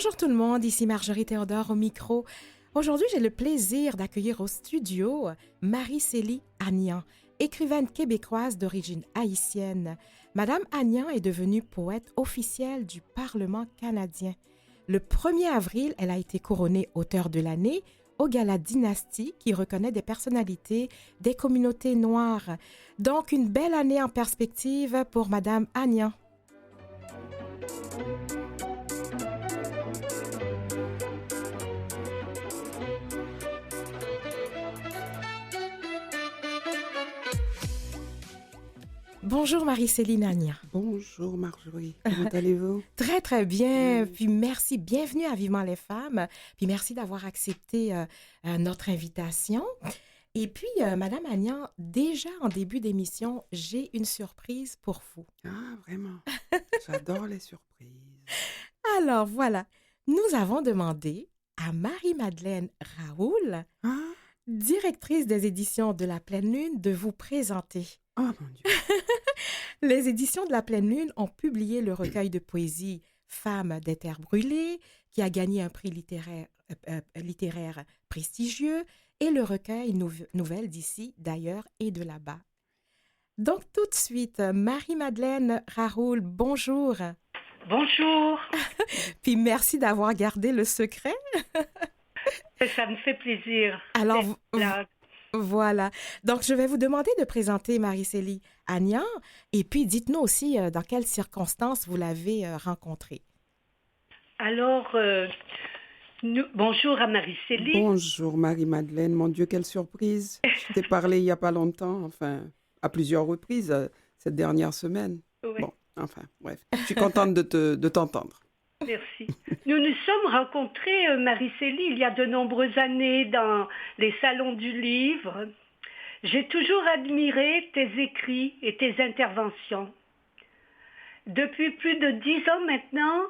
Bonjour tout le monde, ici Marjorie Théodore au micro. Aujourd'hui, j'ai le plaisir d'accueillir au studio Marie-Célie Agnan, écrivaine québécoise d'origine haïtienne. Madame Agnan est devenue poète officielle du Parlement canadien. Le 1er avril, elle a été couronnée auteure de l'année au Gala Dynastie qui reconnaît des personnalités des communautés noires. Donc, une belle année en perspective pour Madame Agnan. Bonjour Marie-Céline Agnan. Bonjour Marjorie, comment allez-vous? Très, très bien. Oui. Puis merci, bienvenue à Vivement les femmes. Puis merci d'avoir accepté notre invitation. Et puis, Madame Agnan, déjà en début d'émission, j'ai une surprise pour vous. Ah, vraiment, j'adore les surprises. Alors voilà, nous avons demandé à Marie-Madeleine Raoul, Ah, directrice des éditions de la Pleine Lune, de vous présenter. oh mon Dieu. Les éditions de la Pleine Lune ont publié le recueil de poésie Femmes des terres brûlées, qui a gagné un prix littéraire prestigieux, et le recueil Nouvelles d'ici, d'ailleurs et de là-bas. Donc tout de suite, Marie-Madeleine Raoul, bonjour. Bonjour, Puis merci d'avoir gardé le secret. ça me fait plaisir Alors, d'être là. voilà. Donc, je vais vous demander de présenter Marie-Célie Agnan et puis dites-nous aussi dans quelles circonstances vous l'avez rencontrée. Alors, bonjour à Marie-Célie. Bonjour Marie-Madeleine, mon Dieu, quelle surprise. Je t'ai parlé il n'y a pas longtemps, enfin, à plusieurs reprises cette dernière semaine. Ouais, Bon, enfin, bref, je suis contente de t'entendre. merci. Nous nous sommes rencontrés, Marie-Célie, il y a de nombreuses années dans les salons du livre. J'ai toujours admiré tes écrits et tes interventions. Depuis plus de 10 ans maintenant,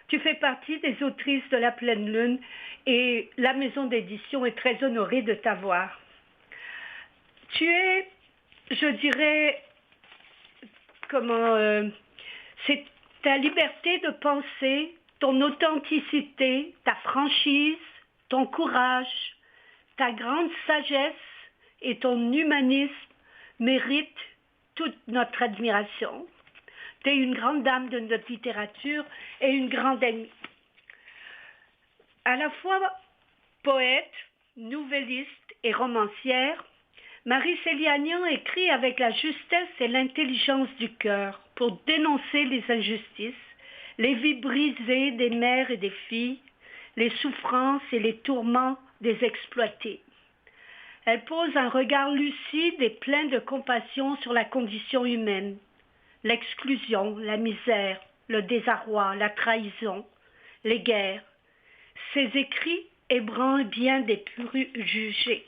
tu fais partie des autrices de la Pleine Lune et la maison d'édition est très honorée de t'avoir. Tu es, je dirais, c'est ta liberté de penser, ton authenticité, ta franchise, ton courage, ta grande sagesse et ton humanisme méritent toute notre admiration. Tu es une grande dame de notre littérature et une grande amie. À la fois poète, nouvelliste et romancière, Marie-Célie Agnan écrit avec la justesse et l'intelligence du cœur pour dénoncer les injustices, les vies brisées des mères et des filles, les souffrances et les tourments des exploités. Elle pose un regard lucide et plein de compassion sur la condition humaine, l'exclusion, la misère, le désarroi, la trahison, les guerres. Ses écrits ébranlent bien des préjugés.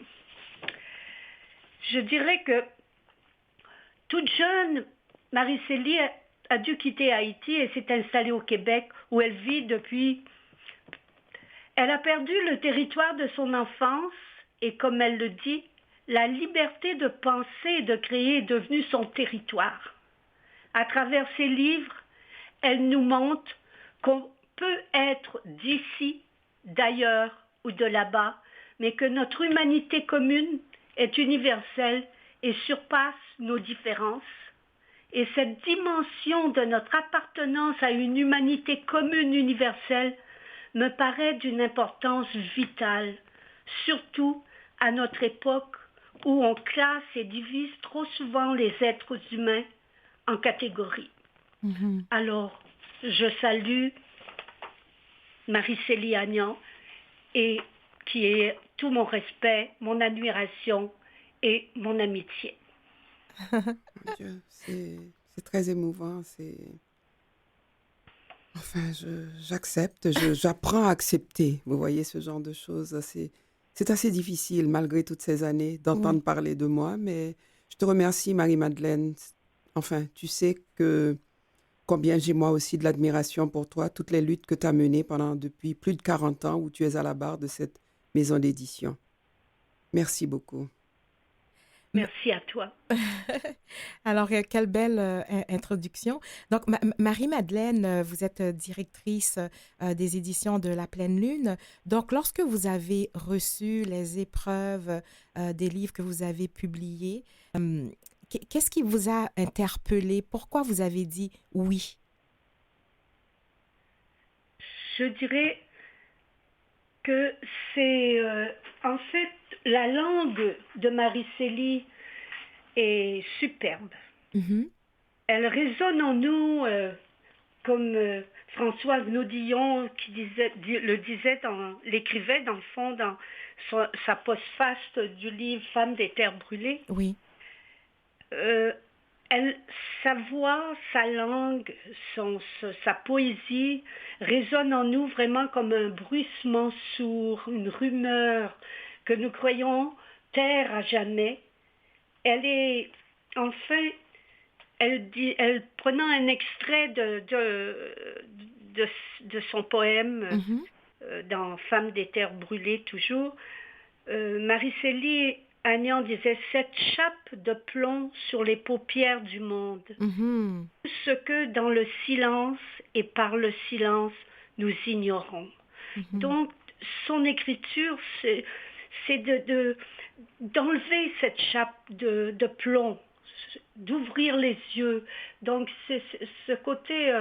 Je dirais que toute jeune, Marie-Célie a dû quitter Haïti et s'est installée au Québec où elle vit depuis. Elle a perdu le territoire de son enfance et comme elle le dit, la liberté de penser et de créer est devenue son territoire. À travers ses livres, elle nous montre qu'on peut être d'ici, d'ailleurs ou de là-bas, mais que notre humanité commune est universelle et surpasse nos différences. Et cette dimension de notre appartenance à une humanité commune universelle me paraît d'une importance vitale, surtout à notre époque où on classe et divise trop souvent les êtres humains en catégories. Mhm. Alors, je salue Marie-Célie Agnan et qui est tout mon respect, mon admiration et mon amitié. Mon Dieu, c'est très émouvant, Enfin, j'accepte, j'apprends à accepter, vous voyez, ce genre de choses. C'est assez difficile, malgré toutes ces années, d'entendre Oui. parler de moi, mais je te remercie, Marie-Madeleine. Enfin, tu sais combien j'ai moi aussi de l'admiration pour toi, toutes les luttes que tu as menées depuis plus de 40 ans où tu es à la barre de cette maison d'édition. Merci beaucoup. Merci à toi. Alors, quelle belle introduction. Donc, Marie-Madeleine, vous êtes directrice des éditions de La Pleine Lune. Donc, lorsque vous avez reçu les épreuves des livres que vous avez publiés, euh, qu'est-ce qui vous a interpellé? Pourquoi vous avez dit oui? Je dirais que c'est en fait la langue de Marie-Célie est superbe. Mhm. Elle résonne en nous comme Françoise Naudillon l'écrivait dans le fond dans sa postface du livre Femmes des terres brûlées. Oui. Euh, Sa voix, sa langue, sa poésie résonnent en nous vraiment comme un bruissement sourd, une rumeur que nous croyons taire à jamais. Elle est, enfin, prenant un extrait de son poème Mhm. dans Femmes des terres brûlées toujours, Marie-Célie Agnan disait cette chape de plomb sur les paupières du monde, Mhm. ce que dans le silence et par le silence nous ignorons. Mhm. Donc son écriture, c'est d'enlever cette chape de plomb, d'ouvrir les yeux. Donc c'est ce côté,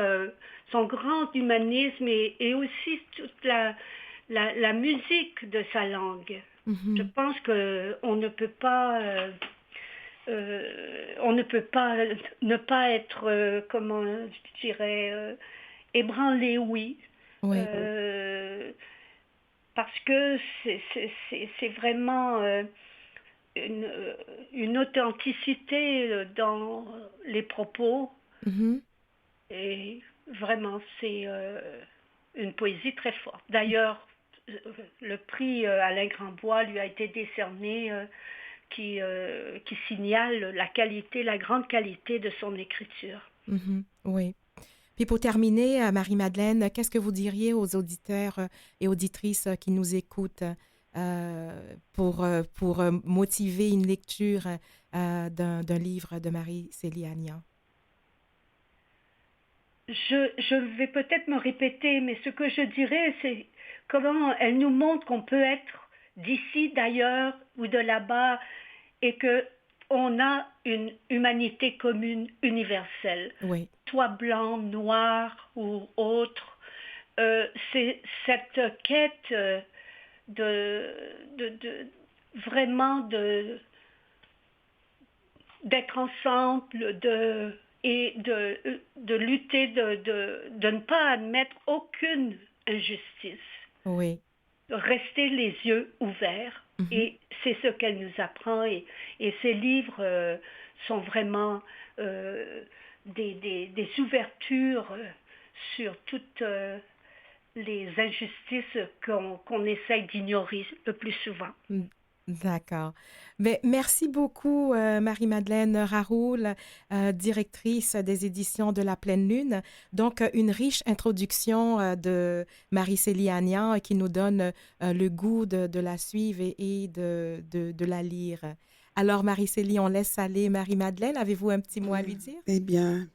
son grand humanisme et aussi toute la musique de sa langue. Je Mhm. pense que on ne peut pas ne pas être, comment je dirais, ébranlé, oui, Oui. euh, parce que c'est vraiment une, une authenticité dans les propos Mhm. et vraiment c'est une poésie très forte. D'ailleurs, euh, le prix Alain Grandbois lui a été décerné qui signale la qualité, la grande qualité de son écriture. Mhm. Oui. Puis pour terminer, Marie-Madeleine, qu'est-ce que vous diriez aux auditeurs et auditrices qui nous écoutent pour motiver une lecture d'un livre de Marie-Célie Agnan? Je vais peut-être me répéter, mais ce que je dirais, c'est comment elle nous montre qu'on peut être d'ici, d'ailleurs ou de là-bas et que on a une humanité commune, universelle. Oui. Soit blanc, noir ou autre. C'est cette quête de vraiment d'être ensemble, de lutter, de ne pas admettre aucune injustice, Oui. rester les yeux ouverts. Mhm. Et c'est ce qu'elle nous apprend. Et ces livres sont vraiment des ouvertures sur toutes les injustices qu'on essaye d'ignorer le plus souvent. D'accord. Mais merci beaucoup, Marie-Madeleine Raroul, directrice des éditions de La Pleine Lune. Donc, une riche introduction de Marie-Célie Agnan qui nous donne le goût de la suivre et de la lire. Alors, Marie-Célie, on laisse aller Marie-Madeleine. Avez-vous un petit mot à lui dire? Eh bien,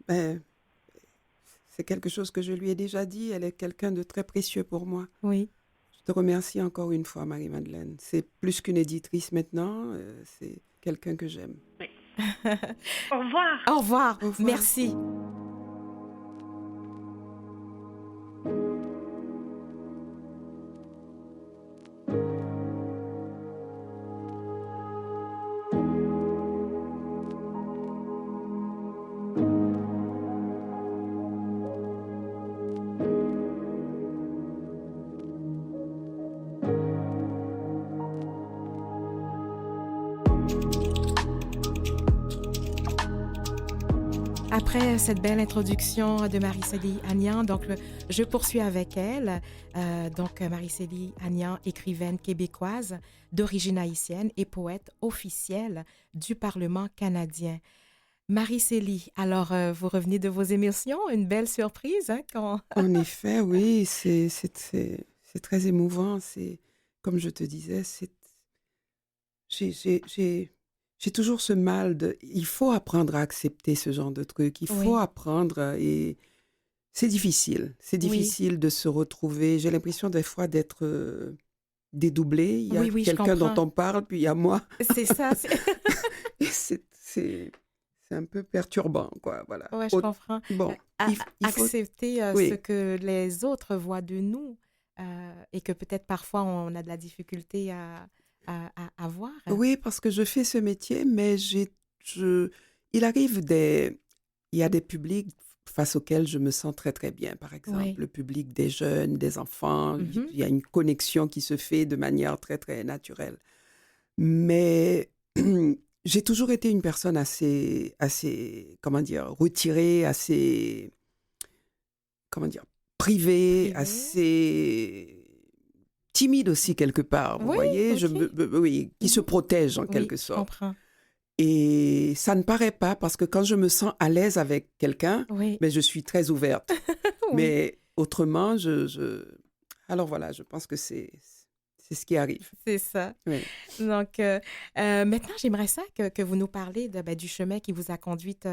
c'est quelque chose que je lui ai déjà dit. Elle est quelqu'un de très précieux pour moi. Oui. Je te remercie encore une fois, Marie-Madeleine. C'est plus qu'une éditrice maintenant, c'est quelqu'un que j'aime. Oui. Au revoir. Au revoir. Au revoir. Merci. Après cette belle introduction de Marie-Célie Agnan, donc je poursuis avec elle. Donc Marie-Célie Agnan, écrivaine québécoise d'origine haïtienne et poète officielle du Parlement canadien. Marie-Célie, alors vous revenez de vos émotions, une belle surprise hein, quand... En effet, oui, c'est très émouvant. Comme je te disais, j'ai j'ai toujours ce mal de... Il faut apprendre à accepter ce genre de truc. Il faut Oui, apprendre et c'est difficile. C'est oui, difficile de se retrouver. J'ai l'impression des fois d'être dédoublée. Il y a oui, oui, je quelqu'un dont comprends. on parle, puis il y a moi. C'est ça, c'est... Et c'est un peu perturbant, quoi. Voilà. Ouais, je comprends. Bon, il faut... Accepter ce Oui, que les autres voient de nous et que peut-être parfois on a de la difficulté à voir. oui, parce que je fais ce métier, mais je, il arrive il y a des publics face auxquels je me sens très, très bien. Par exemple, Oui. le public des jeunes, des enfants, Mhm. il y a une connexion qui se fait de manière très, très naturelle. Mais j'ai toujours été une personne assez, comment dire, retirée, assez, comment dire, privée, Privé. assez timide aussi quelque part, vous Oui, voyez, ok. oui, qui se Mhm. protège en Oui, quelque je sorte. comprends. Et ça ne paraît pas parce que quand je me sens à l'aise avec quelqu'un, Oui, ben, je suis très ouverte. oui, Mais autrement, alors voilà, je pense que c'est ce qui arrive. c'est ça. Oui. Donc, maintenant, j'aimerais ça que vous nous parlez ben, du chemin qui vous a conduite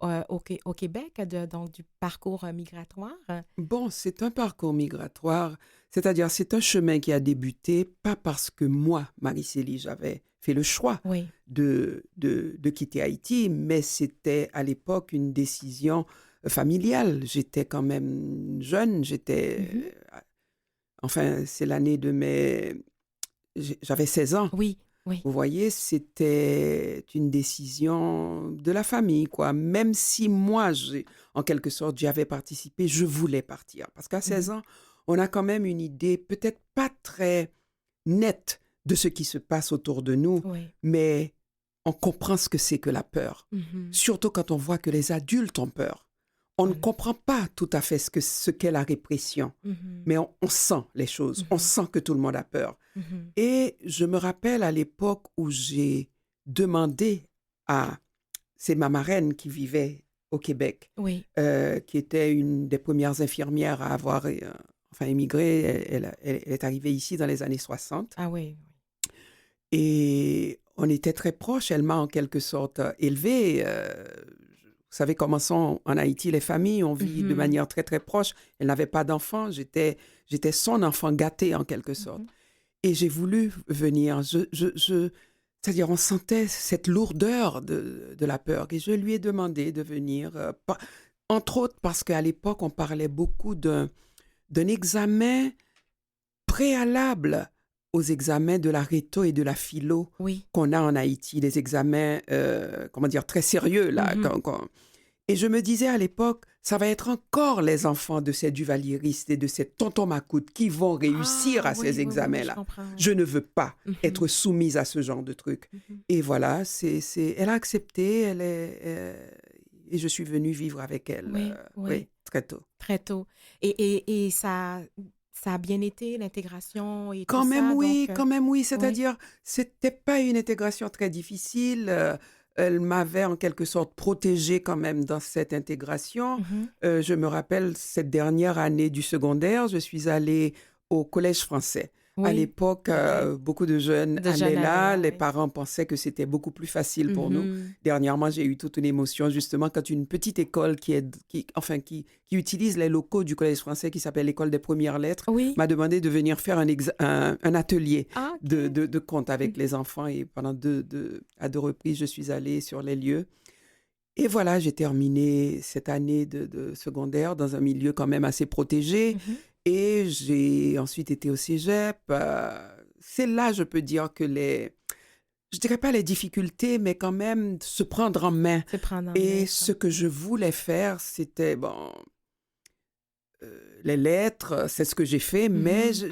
au Québec, donc du parcours migratoire. Bon, c'est un parcours migratoire, c'est-à-dire c'est un chemin qui a débuté pas parce que moi, Marie-Célie, j'avais fait le choix Oui. de quitter Haïti, mais c'était à l'époque une décision familiale. J'étais quand même jeune, Mhm. enfin, c'est l'année de j'avais 16 ans. Oui, oui. Vous voyez, c'était une décision de la famille, quoi. Même si moi, en quelque sorte, j'y avais participé, je voulais partir. Parce qu'à 16 Mhm. ans, on a quand même une idée peut-être pas très nette de ce qui se passe autour de nous, Oui. mais on comprend ce que c'est que la peur. Mhm. Surtout quand on voit que les adultes ont peur. On ne En effet. comprend pas tout à fait ce qu'est la répression, Mhm. mais on sent les choses, on Mhm. sent que tout le monde a peur. Mhm. Et je me rappelle à l'époque où j'ai demandé à... C'est ma marraine qui vivait au Québec, Oui. qui était une des premières infirmières à avoir enfin, émigré. Elle est arrivée ici dans les années 60. Ah oui. Et on était très proches. Elle m'a en quelque sorte élevée. Vous savez comment sont en Haïti les familles, on vit de Mhm. manière très très proche. Elle n'avait pas d'enfant, j'étais son enfant gâté en quelque sorte. Mhm. Et j'ai voulu venir. C'est-à-dire, on sentait cette lourdeur de la peur. Et je lui ai demandé de venir, entre autres parce qu'à l'époque, on parlait beaucoup d'un examen préalable aux examens de la réto et de la philo Oui. qu'on a en Haïti, des examens, comment dire, très sérieux, là. Mhm. Et je me disais à l'époque, ça va être encore les enfants de ces duvalieristes et de ces tontons macoutes qui vont réussir Ah à oui, ces oui, oui, oui, je examens-là. comprends. Oui. Je ne veux pas être Mhm. soumise à ce genre de truc. Mhm. Et voilà, elle a accepté, et je suis venue vivre avec elle, Oui, oui, oui, très tôt. très tôt. Et ça a bien été, l'intégration et tout ça, donc, Quand même oui, oui. c'est-à-dire, c'était pas une intégration très difficile. Elle m'avait en quelque sorte protégée quand même dans cette intégration. Mhm. Je me rappelle cette dernière année du secondaire, je suis allée au Collège français. À Oui, l'époque, oui. beaucoup de jeunes De allaient jeunes allaient là. là, Les oui. parents pensaient que c'était beaucoup plus facile pour nous. Mhm. Dernièrement, j'ai eu toute une émotion justement quand une petite école qui utilise les locaux du Collège français, qui s'appelle l'École des premières lettres, Oui. m'a demandé de venir faire un atelier Ah, OK. de contes avec Mhm. les enfants. Et pendant à deux reprises, je suis allée sur les lieux. Et voilà, j'ai terminé cette année de secondaire dans un milieu quand même assez protégé. Mhm. Et j'ai ensuite été au cégep. C'est là, je peux dire que je dirais pas les difficultés, mais quand même se prendre en main. Se prendre en Et main, ce quoi. que je voulais faire, c'était, bon, les lettres, c'est ce que j'ai fait, mais Mhm.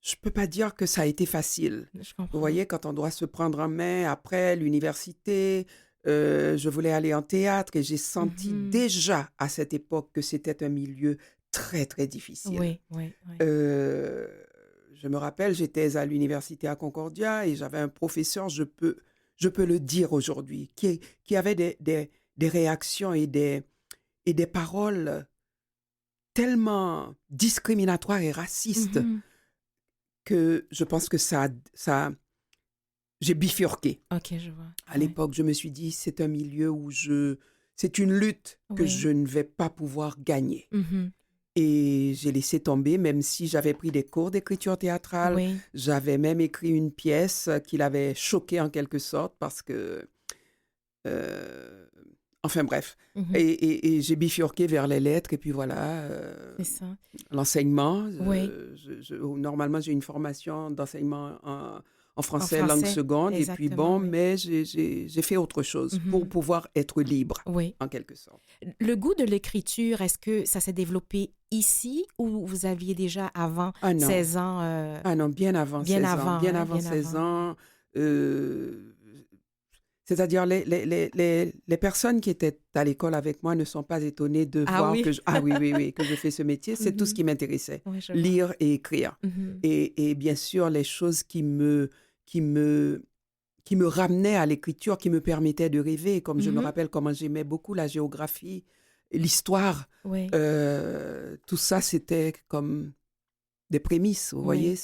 je peux pas dire que ça a été facile. Je Vous comprends. voyez, quand on doit se prendre en main après l'université, je voulais aller en théâtre et j'ai senti Mhm. déjà à cette époque que c'était un milieu très, très difficile. Oui, oui, oui. Euh, je me rappelle, j'étais à l'université à Concordia et j'avais un professeur, je peux le dire aujourd'hui, qui avait des réactions et des paroles tellement discriminatoires et racistes Mhm. que je pense que j'ai bifurqué. OK, je vois. À l'époque, je me suis dit, c'est un milieu où c'est une lutte que Oui. je ne vais pas pouvoir gagner. Mhm. Et j'ai laissé tomber, même si j'avais pris des cours d'écriture théâtrale. Oui. J'avais même écrit une pièce qui l'avait choqué en quelque sorte parce que... enfin bref. Mhm. Et j'ai bifurqué vers les lettres et puis voilà, C'est ça. l'enseignement. Oui. Normalement, j'ai une formation d'enseignement en français, français, langue seconde. Et puis exactement, bon, oui. mais j'ai fait autre chose Mhm. pour pouvoir être libre, Oui. en quelque sorte. Le goût de l'écriture, est-ce que ça s'est développé ici ou vous aviez déjà avant Ah non. 16 ans? Ah non, bien avant Bien 16 avant, ans. Bien hein, avant bien 16 avant. ans. C'est-à-dire, les personnes qui étaient à l'école avec moi ne sont pas étonnées de Ah voir oui? que que je fais ce métier. C'est tout ce Mhm. qui m'intéressait, Oui, je vois. lire et écrire. Mhm. Et bien sûr, les choses qui me ramenaient à l'écriture, qui me permettaient de rêver, comme je me Mhm. rappelle comment j'aimais beaucoup la géographie, l'histoire. Oui. Tout ça, c'était comme des prémices, vous Oui. voyez.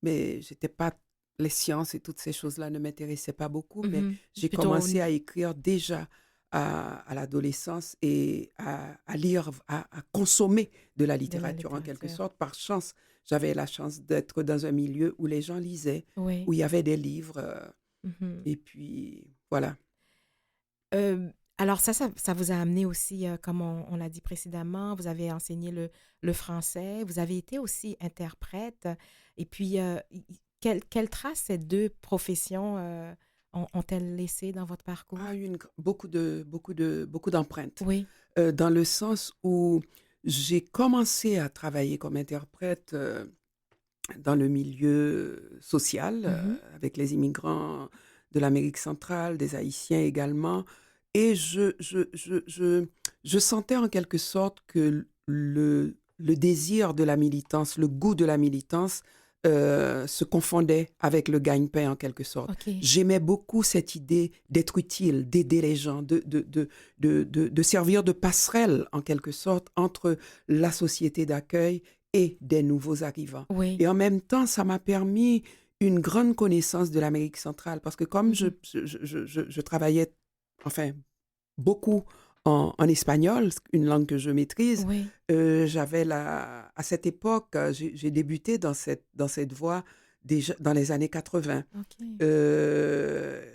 Mais j'étais pas... Les sciences et toutes ces choses-là ne m'intéressaient pas beaucoup, mais Mhm. j'ai Plutôt... commencé à écrire déjà à l'adolescence et à lire, à consommer de la littérature en quelque littérature. sorte. Par chance, j'avais la chance d'être dans un milieu où les gens lisaient, Oui. où il y avait des livres. Mhm. Et puis, voilà. Alors ça vous a amené aussi, comme on l'a dit précédemment, vous avez enseigné le français, vous avez été aussi interprète. Et puis, quelle trace ces deux professions ont-elles laissé dans votre parcours? Ah, beaucoup d'empreintes. Oui. Dans le sens où j'ai commencé à travailler comme interprète dans le milieu social, Mhm. avec les immigrants de l'Amérique centrale, des Haïtiens également. Et je sentais en quelque sorte que le désir de la militance, le goût de la militance se confondait avec le gagne-pain en quelque sorte. OK. J'aimais beaucoup cette idée d'être utile, d'aider les gens, de servir de passerelle en quelque sorte entre la société d'accueil et des nouveaux arrivants. Oui. Et en même temps, ça m'a permis une grande connaissance de l'Amérique centrale parce que comme Mhm. je travaillais, enfin, beaucoup en espagnol, une langue que je maîtrise, Oui. j'avais à cette époque, j'ai débuté dans cette voie déjà dans les années 80. OK.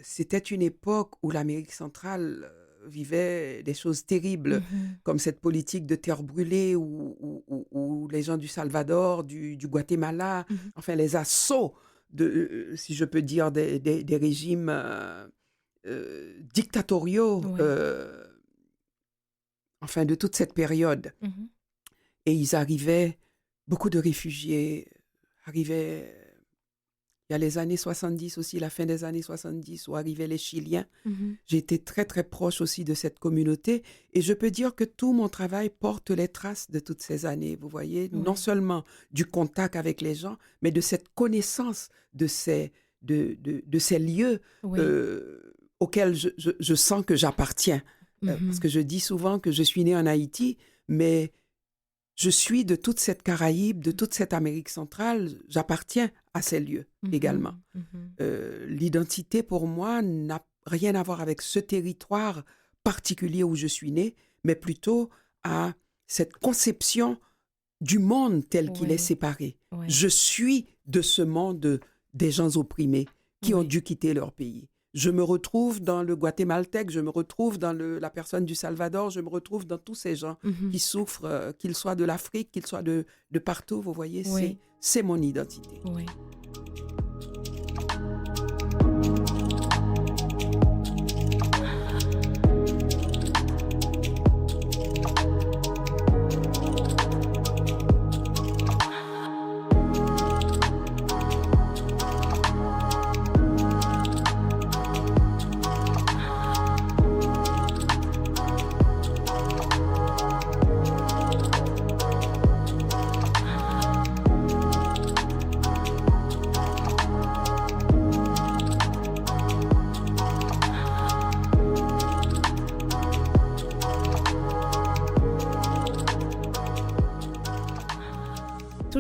C'était une époque où l'Amérique centrale vivait des choses terribles, Mhm. comme cette politique de terre brûlée où les gens du Salvador, du Guatemala, Mhm. enfin les assauts, si je peux dire, des régimes dictatoriaux, Oui. enfin de toute cette période. Mhm. Et ils arrivaient, beaucoup de réfugiés arrivaient, il y a les années 70 aussi, la fin des années 70, où arrivaient les Chiliens. Mhm. J'ai été très, très proche aussi de cette communauté. Et je peux dire que tout mon travail porte les traces de toutes ces années, vous voyez, Oui. non seulement du contact avec les gens, mais de cette connaissance de ces lieux Oui. auxquels je sens que j'appartiens. Parce Mhm. que je dis souvent que je suis née en Haïti, mais je suis de toute cette Caraïbe, de toute cette Amérique centrale, j'appartiens à ces lieux Mhm. également. Mhm. L'identité pour moi n'a rien à voir avec ce territoire particulier où je suis née, mais plutôt à cette conception du monde tel qu'il Oui. est séparé. Oui. Je suis de ce monde des gens opprimés qui ont Oui. dû quitter leur pays. Je me retrouve dans le guatémaltèque, je me retrouve dans la personne du Salvador, je me retrouve dans tous ces gens Mhm. qui souffrent, qu'ils soient de l'Afrique, qu'ils soient de partout, vous voyez, Oui. c'est mon identité. Oui.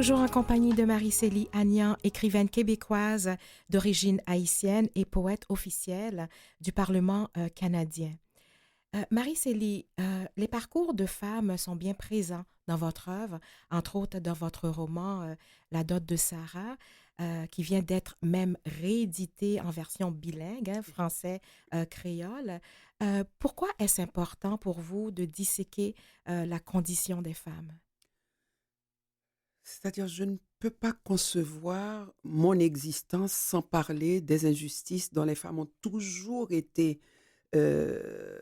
toujours en compagnie de Marie-Célie Agnan, écrivaine québécoise d'origine haïtienne et poète officielle du Parlement canadien. Marie-Célie, les parcours de femmes sont bien présents dans votre œuvre, entre autres dans votre roman La dot de Sarah, qui vient d'être même réédité en version bilingue, hein, français-créole. Pourquoi est-ce important pour vous de disséquer la condition des femmes? C'est-à-dire, je ne peux pas concevoir mon existence sans parler des injustices dont les femmes ont toujours été euh,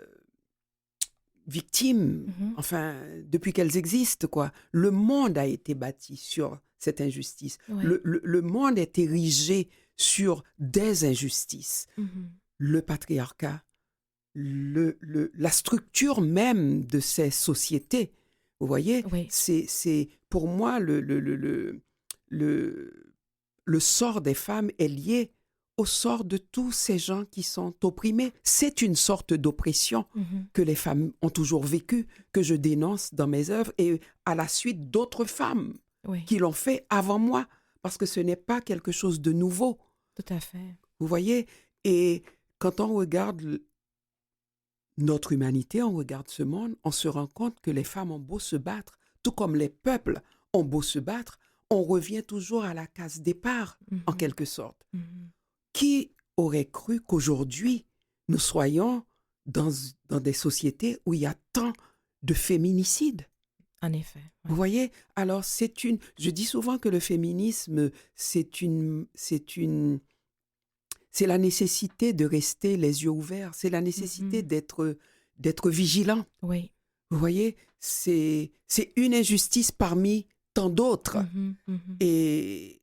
victimes, Mhm. enfin, depuis qu'elles existent, quoi. Le monde a été bâti sur cette injustice. Oui. Le monde est érigé sur des injustices. Mhm. Le patriarcat, la structure même de ces sociétés. Vous voyez, Oui. c'est pour moi le sort des femmes est lié au sort de tous ces gens qui sont opprimés. C'est une sorte d'oppression Mhm. que les femmes ont toujours vécue, que je dénonce dans mes œuvres et à la suite d'autres femmes Oui, qui l'ont fait avant moi, parce que ce n'est pas quelque chose de nouveau. tout à fait. Vous voyez, et quand on regarde notre humanité, on regarde ce monde, on se rend compte que les femmes ont beau se battre, tout comme les peuples ont beau se battre, on revient toujours à la case départ, en Mhm. quelque sorte. Mhm. Qui aurait cru qu'aujourd'hui, nous soyons dans des sociétés où il y a tant de féminicides? En effet. Vous Ouais. voyez? Alors, je dis souvent que le féminisme, c'est la nécessité de rester les yeux ouverts, c'est la nécessité Mhm. d'être vigilant. Oui. Vous voyez, c'est une injustice parmi tant d'autres. Mhm. Mhm. Et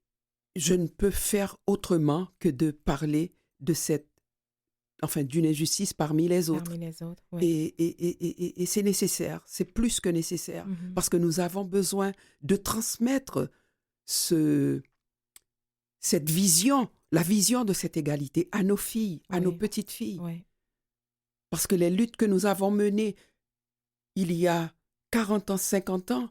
je ne peux faire autrement que de parler d'une injustice parmi les autres. Parmi les autres, oui. Et c'est nécessaire, c'est plus que nécessaire, Mhm. parce que nous avons besoin de transmettre cette vision, la vision de cette égalité à nos filles, à nos Oui. petites filles. Oui. Parce que les luttes que nous avons menées il y a 40 ans, 50 ans,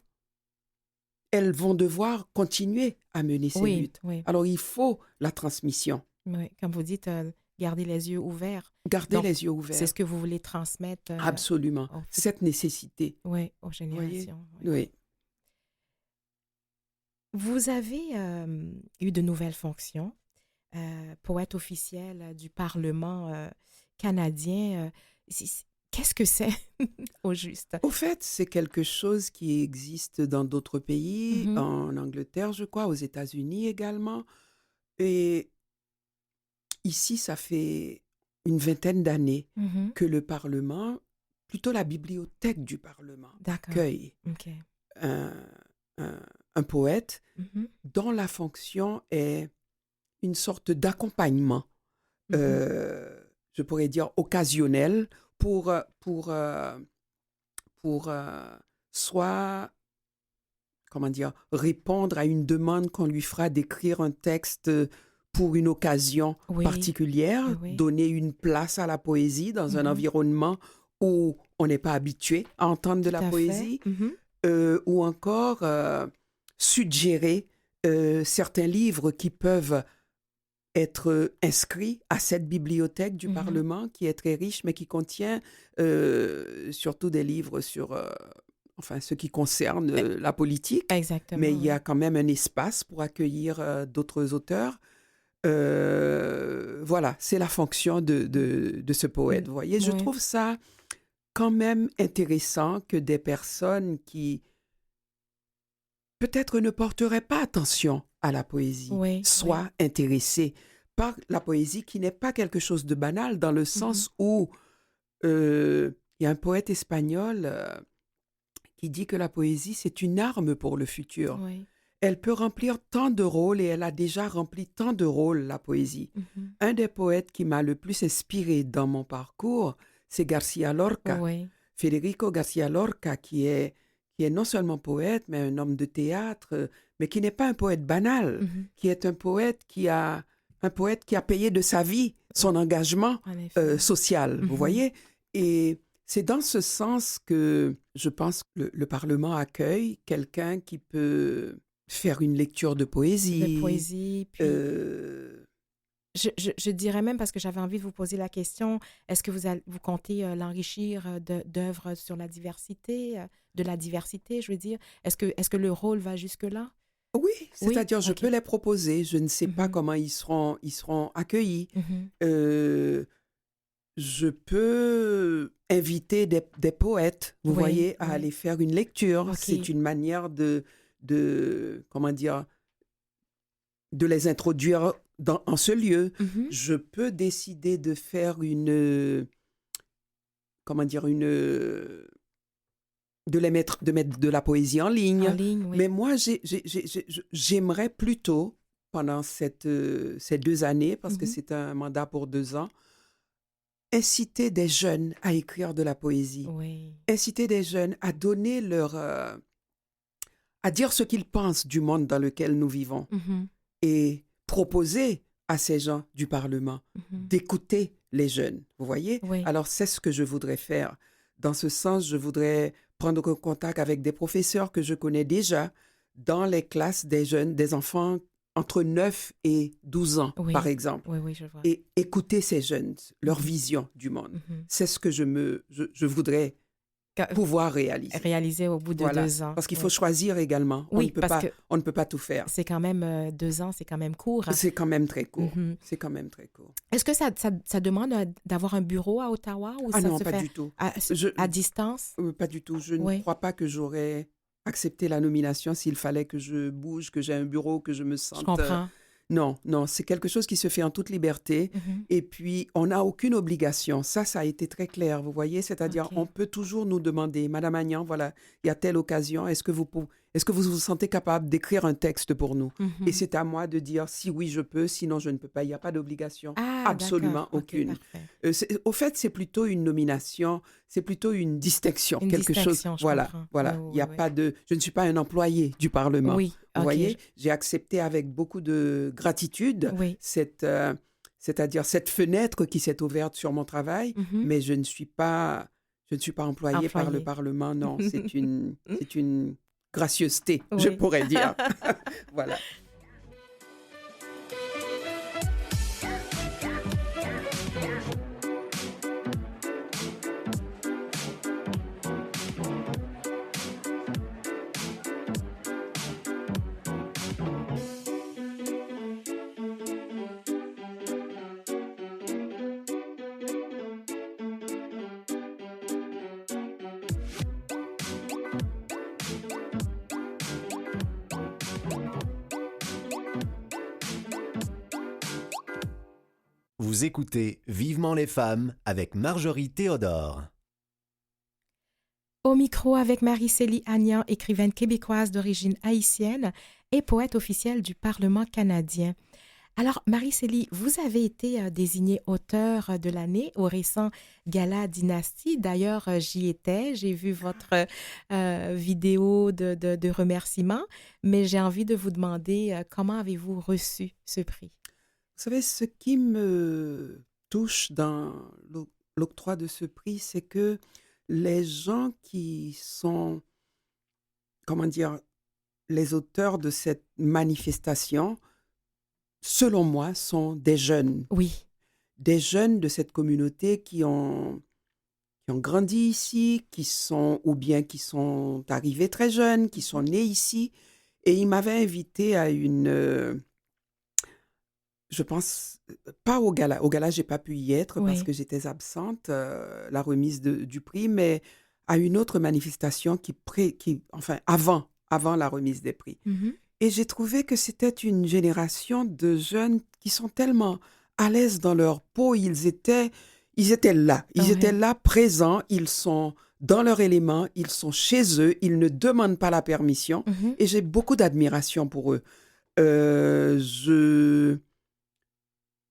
elles vont devoir continuer à mener ces Oui. luttes. Oui. Alors, il faut la transmission. Oui. Comme vous dites, garder les yeux ouverts. Garder Donc, les yeux c'est ouverts. ce que vous voulez transmettre Absolument. aux, Cette nécessité. oui, aux Vous voyez? générations. Oui. Oui. Vous avez eu de nouvelles fonctions, poète officiel du Parlement canadien. Qu'est-ce que c'est au juste? Au fait, c'est quelque chose qui existe dans d'autres pays, Mhm. en Angleterre, je crois, aux États-Unis également. Et ici, ça fait une vingtaine d'années Mhm. que le Parlement, plutôt la bibliothèque du Parlement, D'accord. accueille OK. un, un poète Mhm. dont la fonction est une sorte d'accompagnement, Mhm. je pourrais dire occasionnel, pour soit, comment dire, répondre à une demande qu'on lui fera d'écrire un texte pour une occasion Oui. particulière, Oui. donner une place à la poésie dans un Mhm. environnement où on n'est pas habitué à entendre de Tout la à fait. poésie, Mhm. ou encore suggérer certains livres qui peuvent être inscrits à cette bibliothèque du Mhm. Parlement qui est très riche, mais qui contient surtout des livres sur ce qui concerne la politique. Exactement. Mais il y Oui. a quand même un espace pour accueillir d'autres auteurs. Voilà, c'est la fonction de ce poète. Vous voyez, je Oui. trouve ça quand même intéressant que des personnes qui peut-être ne porteraient pas attention à la poésie Oui. soient intéressées par la poésie, qui n'est pas quelque chose de banal, dans le sens où il y a un poète espagnol qui dit que la poésie, c'est une arme pour le futur. Oui. Elle peut remplir tant de rôles et elle a déjà rempli tant de rôles, la poésie. Mhm. Un des poètes qui m'a le plus inspiré dans mon parcours, c'est García Lorca. Oui. Federico García Lorca, qui est non seulement poète, mais un homme de théâtre, mais qui n'est pas un poète banal, Mhm. qui est un poète qui a payé de sa vie son engagement En effet. social, Mhm. vous voyez? Et c'est dans ce sens que je pense que le Parlement accueille quelqu'un qui peut faire une lecture de de poésie. poésie. Puis, euh, je dirais même, parce que j'avais envie de vous poser la question, est-ce que vous comptez l'enrichir d'œuvres sur la diversité, de la diversité, je veux dire? Est-ce que le rôle va jusque-là? oui, Oui, c'est-à-dire je OK. peux les proposer. Je ne sais pas Mhm, comment ils seront accueillis. mhm. Euh, je peux inviter des poètes, vous Oui, voyez, à oui. aller faire une lecture. C'est OK. une manière comment dire, de les introduire en ce lieu. Mhm. Je peux décider de faire comment dire, de mettre de la poésie en En ligne. ligne, Mais oui. moi, j'aimerais plutôt, pendant ces 2 années, parce que Mhm. c'est un mandat pour 2 ans, inciter des jeunes à écrire de la poésie, Oui. inciter des jeunes à donner à dire ce qu'ils pensent du monde dans lequel nous vivons Mhm, et proposer à ces gens du Parlement mhm. d'écouter les jeunes. Vous voyez? Oui. Alors, c'est ce que je voudrais faire. Dans ce sens, je voudrais prendre contact avec des professeurs que je connais déjà dans les classes des jeunes, des enfants entre 9 et 12 ans, par Oui. exemple, Oui, oui, je vois. et écouter ces jeunes, leur Mhm, vision du monde. mhm. C'est ce que je voudrais Ca- pouvoir réaliser. Réalisé au bout de Voilà. 2 ans. Parce qu'il faut Oui. choisir également. Oui, parce que On ne peut pas tout faire. c'est quand même 2 ans, c'est quand même court, hein. C'est quand même très court. Mhm. C'est quand même très court. Est-ce que ça demande d'avoir un bureau à Ottawa ou Ah ça non, se pas fait du tout. à, Je, à distance? pas du tout. Je ne Oui, crois pas que j'aurais accepté la nomination s'il fallait que je bouge, que j'ai un bureau, que je me je sente... comprends. Non, non, c'est quelque chose qui se fait en toute liberté. Mhm. Et puis, on n'a aucune obligation. Ça a été très clair, vous voyez. C'est-à-dire, OK. on peut toujours nous demander, Madame Agnan, voilà, il y a telle occasion, est-ce que vous sentez capable d'écrire un texte pour nous? Et Mhm. c'est à moi de dire si oui, je peux, sinon je ne peux pas. Il n'y a pas d'obligation, Ah, d'accord. absolument OK, aucune. parfait. Au fait, c'est plutôt une nomination, c'est plutôt une distinction, Une quelque chose. distinction, je Voilà, comprends. Oui, voilà. Il oui, n'y a oui. pas je ne suis pas un employé du Parlement. Oui, Vous OK. voyez, j'ai accepté avec beaucoup de gratitude Oui. c'est-à-dire cette fenêtre qui s'est ouverte sur mon travail, Mhm. mais je ne suis pas employé par le Employé. Parlement, non. C'est une gracieuseté, je Oui. pourrais dire. Voilà. Vous écoutez Vivement les femmes avec Marjorie Théodore. Au micro avec Marie-Célie Agnan, écrivaine québécoise d'origine haïtienne et poète officielle du Parlement canadien. Alors, Marie-Célie, vous avez été désignée auteure de l'année au récent Gala Dynastie. D'ailleurs, j'y étais, j'ai vu votre vidéo de remerciement, mais j'ai envie de vous demander comment avez-vous reçu ce prix? Vous savez, ce qui me touche dans l'octroi de ce prix, c'est que les gens qui sont, comment dire, les auteurs de cette manifestation, selon moi, sont des jeunes. Oui. Des jeunes de cette communauté qui ont grandi ici, ou bien qui sont arrivés très jeunes, qui sont nés ici. Et ils m'avaient invité à je pense, pas au gala. Au gala, j'ai pas pu y être parce Oui. que j'étais absente, la remise du prix, mais à une autre manifestation enfin, avant la remise des prix. Mhm. Et j'ai trouvé que c'était une génération de jeunes qui sont tellement à l'aise dans leur peau. Ils étaient là. Ils étaient Ouais. là, présents. Ils sont dans leur élément. Ils sont chez eux. Ils ne demandent pas la permission. Mhm. Et j'ai beaucoup d'admiration pour eux.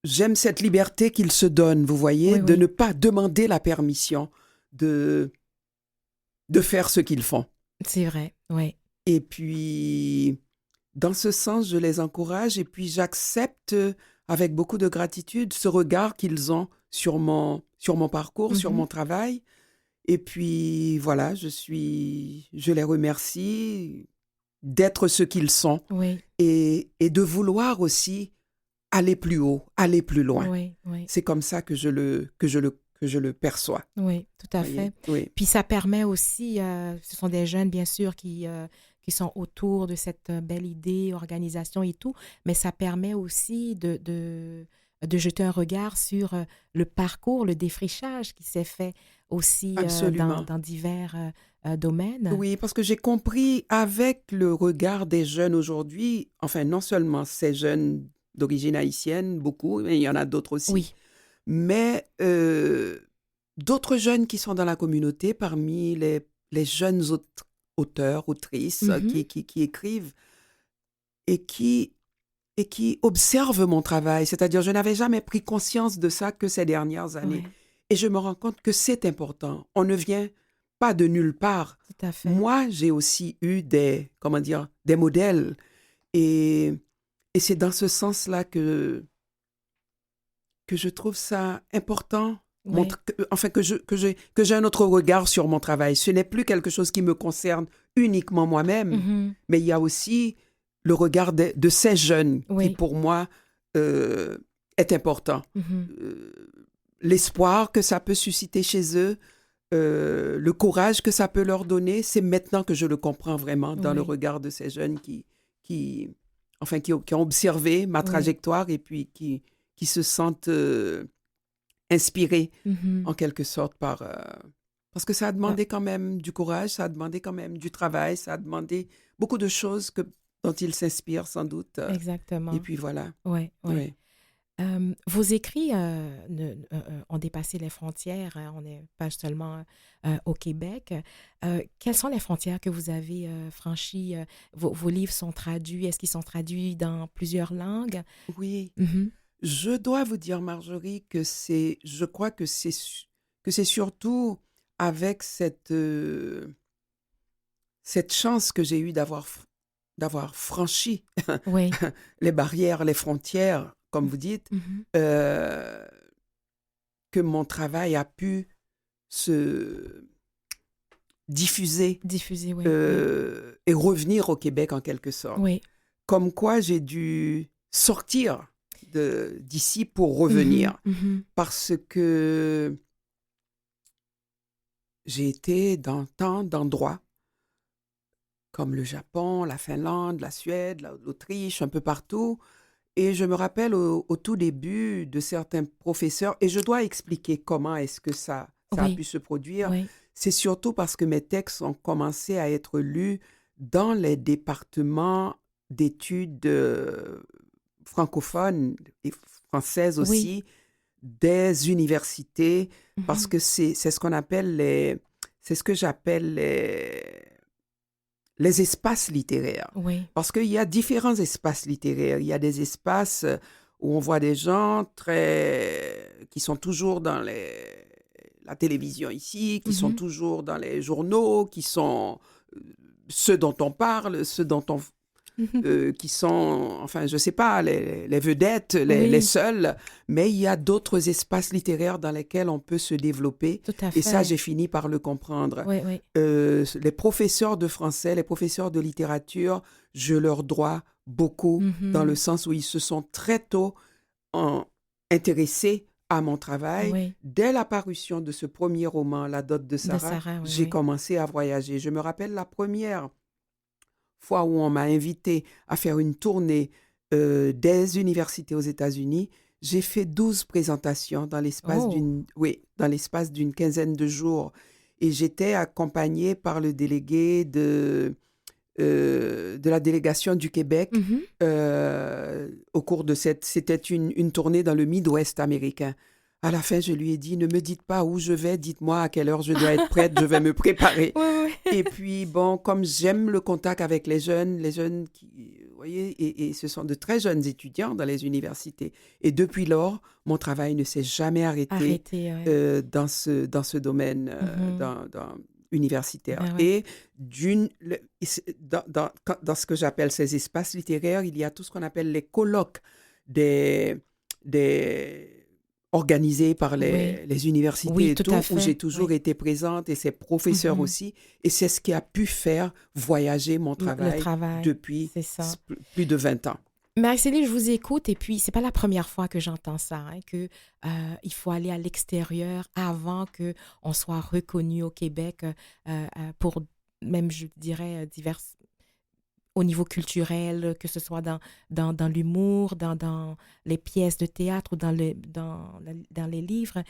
J'aime cette liberté qu'ils se donnent, vous voyez, Oui, de oui. ne pas demander la permission de faire ce qu'ils font. C'est vrai, oui. Et puis, dans ce sens, je les encourage et puis j'accepte avec beaucoup de gratitude ce regard qu'ils ont sur mon parcours, sur Mhm. mon travail. Et puis, voilà, je les remercie d'être ce qu'ils sont Oui, et de vouloir aussi aller plus haut, aller plus loin. oui, oui, C'est comme ça que je le perçois. oui, tout à Voyez? fait. Oui, Puis ça permet aussi, ce sont des jeunes, bien sûr, qui sont autour de cette belle idée, organisation et tout, mais ça permet aussi de jeter un regard sur le parcours, le défrichage qui s'est fait aussi absolument. dans divers domaines. Oui, parce que j'ai compris avec le regard des jeunes aujourd'hui, enfin non seulement ces jeunes d'origine haïtienne, beaucoup, mais il y en a d'autres aussi, Oui, mais d'autres jeunes qui sont dans la communauté, parmi les jeunes auteurs, autrices mhm, qui écrivent et qui observent mon travail. C'est-à-dire, je n'avais jamais pris conscience de ça que ces dernières années. ouais, Et je me rends compte que c'est important. On ne vient pas de nulle part. tout à fait. Moi, j'ai aussi eu comment dire, des modèles. Et, et c'est dans ce sens-là que je trouve ça important. Ouais, Enfin, que j'ai un autre regard sur mon travail. Ce n'est plus quelque chose qui me concerne uniquement moi-même, mhm, mais il y a aussi le regard de ces jeunes qui, oui, pour moi, euh, est important. mhm, Euh, L'espoir que ça peut susciter chez eux, le courage que ça peut leur donner, c'est maintenant que je le comprends vraiment dans le oui, regard de ces jeunes qui ont observé ma oui, trajectoire et puis qui se sentent inspirés mhm. en quelque sorte parce que ça a Ah, demandé quand même du courage, ça a demandé quand même du travail, ça a demandé beaucoup de choses dont ils s'inspirent sans doute. Et exactement. puis voilà. Oui, oui. Oui. Vos écrits ont dépassé les frontières. Hein. On n'est pas seulement au Québec. Quelles sont les frontières que vous avez franchies? Vos livres sont traduits. Est-ce qu'ils sont traduits dans plusieurs langues? Oui. Mhm. Je dois vous dire, Marjorie, je crois que c'est surtout avec cette chance que j'ai eue d'avoir franchi Oui. les barrières, les frontières, comme vous dites, Mhm. euh, que mon travail a pu se diffuser Diffusés, oui, oui. et revenir au Québec en quelque sorte. Oui. Comme quoi j'ai dû sortir d'ici pour Mhm, revenir mhm. parce que j'ai été dans tant d'endroits comme le Japon, la Finlande, la Suède, l'Autriche, un peu partout. Et je me rappelle au tout début de certains professeurs, et je dois expliquer comment est-ce que ça a Oui, pu se produire. oui. C'est surtout parce que mes textes ont commencé à être lus dans les départements d'études francophones et françaises Oui. aussi, des universités, parce Mhm. que c'est ce qu'on appelle c'est ce que j'appelle les espaces littéraires. Oui. Parce qu'il y a différents espaces littéraires. Il y a des espaces où on voit des gens qui sont toujours dans la télévision ici, qui sont Mhm. toujours dans les journaux, qui sont ceux dont on parle, ceux qui sont, enfin, je sais pas, les vedettes, les Oui, seuls, mais il y a d'autres espaces littéraires dans lesquels on peut se développer. tout à Et ça, fait. j'ai fini par le comprendre. Oui, oui. Les professeurs de français, les professeurs de littérature, je leur dois beaucoup dans le Mhm. sens où ils se sont très tôt intéressés à mon travail. Oui. Dès la parution de ce premier roman, La Dot de De Sarah, Sarah, oui, j'ai oui. commencé à voyager. Je me rappelle la première fois où on m'a invité à faire une tournée des universités aux États-Unis. J'ai fait 12 présentations Oh. dans l'espace d'une quinzaine de jours. Et j'étais accompagnée par le délégué de la délégation du Québec Mhm. au cours de c'était une tournée dans le Midwest américain. À la fin, je lui ai dit, ne me dites pas où je vais, dites-moi à quelle heure je dois être prête, je vais me préparer. Oui, oui. Et puis, bon, comme j'aime le contact avec les jeunes qui, vous voyez, et ce sont de très jeunes étudiants dans les universités. Et depuis lors, mon travail ne s'est jamais arrêté Arrêtez, ouais. dans ce domaine Mhm. universitaire. Ben ouais. Et dans ce que j'appelle ces espaces littéraires, il y a tout ce qu'on appelle les colloques des organisées par Oui. les universités Oui, et tout tout, à où fait, j'ai toujours oui. été présente et ses professeurs Mhm. aussi. Et c'est ce qui a pu faire voyager mon Le travail travail, depuis c'est ça. plus de 20 ans. Marie-Céline, je vous écoute et puis c'est pas la première fois que j'entends ça, hein, que il faut aller à l'extérieur avant que on soit reconnu au Québec pour même, je dirais, diverses au niveau culturel, que ce soit dans l'humour, dans les pièces de théâtre ou dans les livres.